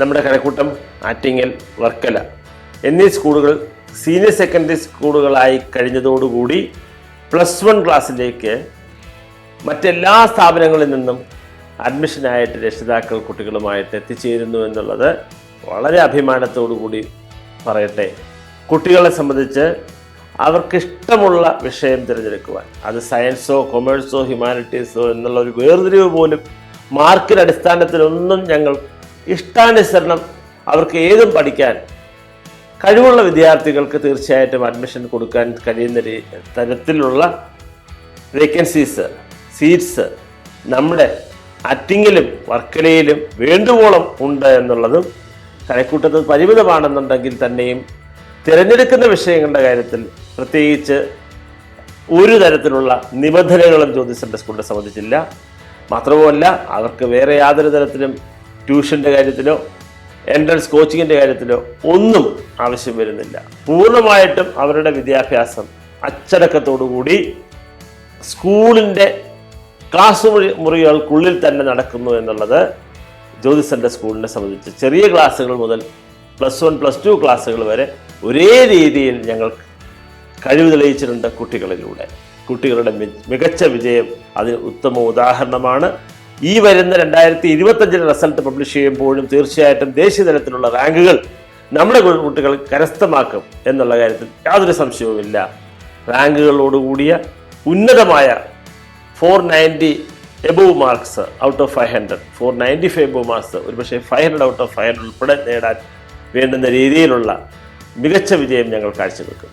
നമ്മുടെ കഴക്കൂട്ടം, ആറ്റിങ്ങൽ, വർക്കല എന്നീ സ്കൂളുകൾ സീനിയർ സെക്കൻഡറി സ്കൂളുകളായി കഴിഞ്ഞതോടുകൂടി +1 ക്ലാസ്സിലേക്ക് മറ്റെല്ലാ സ്ഥാപനങ്ങളിൽ നിന്നും അഡ്മിഷനായിട്ട് രക്ഷിതാക്കൾ കുട്ടികളുമായിട്ട് എത്തിച്ചേരുന്നു എന്നുള്ളത് വളരെ അഭിമാനത്തോടു കൂടി പറയട്ടെ. കുട്ടികളെ സംബന്ധിച്ച് അവർക്കിഷ്ടമുള്ള വിഷയം തിരഞ്ഞെടുക്കുവാൻ, അത് സയൻസോ കൊമേഴ്സോ ഹ്യൂമാനിറ്റീസോ എന്നുള്ള ഒരു വേർതിരിവ് പോലും മാർക്കിൻ്റെ അടിസ്ഥാനത്തിലൊന്നും ഞങ്ങൾ ഇഷ്ടാനുസരണം അവർക്ക് ഏതും പഠിക്കാൻ കഴിവുള്ള വിദ്യാർത്ഥികൾക്ക് തീർച്ചയായിട്ടും അഡ്മിഷൻ കൊടുക്കാൻ കഴിയുന്ന തരത്തിലുള്ള വേക്കൻസീസ്, സീറ്റ്സ് നമ്മുടെ ആറ്റിങ്ങിലും വർക്കലയിലും വേണ്ടുവോളം ഉണ്ട് എന്നുള്ളതും കഴക്കൂട്ടത്ത് പരിമിതമാണെന്നുണ്ടെങ്കിൽ തന്നെയും തിരഞ്ഞെടുക്കുന്ന വിഷയങ്ങളുടെ കാര്യത്തിൽ പ്രത്യേകിച്ച് ഒരു തരത്തിലുള്ള നിബന്ധനകളും ജ്യോതി സെൻ്റർ സ്കൂളിനെ സംബന്ധിച്ചില്ല. മാത്രവുമല്ല അവർക്ക് വേറെ യാതൊരു തരത്തിലും ട്യൂഷൻ്റെ കാര്യത്തിലോ എൻട്രൻസ് കോച്ചിങ്ങിൻ്റെ കാര്യത്തിലോ ഒന്നും ആവശ്യം വരുന്നില്ല. പൂർണ്ണമായിട്ടും അവരുടെ വിദ്യാഭ്യാസം അച്ചടക്കത്തോടുകൂടി സ്കൂളിൻ്റെ ക്ലാസ് മുറികൾക്കുള്ളിൽ തന്നെ നടക്കുന്നു എന്നുള്ളത് ജ്യോതി സെൻ്റർ സ്കൂളിനെ സംബന്ധിച്ച് ചെറിയ ക്ലാസ്സുകൾ മുതൽ +1, +2 ക്ലാസ്സുകൾ വരെ ഒരേ രീതിയിൽ ഞങ്ങൾ കഴിവ് തെളിയിച്ചിട്ടുണ്ട്. കുട്ടികളുടെ മികച്ച വിജയം അതിന് ഉത്തമ ഉദാഹരണമാണ്. ഈ വരുന്ന 2025 റിസൾട്ട് പബ്ലിഷ് ചെയ്യുമ്പോഴും തീർച്ചയായിട്ടും ദേശീയ തലത്തിലുള്ള റാങ്കുകൾ നമ്മുടെ കുട്ടികൾ കരസ്ഥമാക്കും എന്നുള്ള കാര്യത്തിൽ യാതൊരു സംശയവുമില്ല. റാങ്കുകളോടുകൂടിയ ഉന്നതമായ 490 above marks out of 500, 495 above marks, ഒരുപക്ഷെ 500 ഔട്ട് ഓഫ് 500 ഉൾപ്പെടെ നേടാൻ വേണ്ടുന്ന രീതിയിലുള്ള മികച്ച വിജയം ഞങ്ങൾ കാഴ്ചവെക്കും.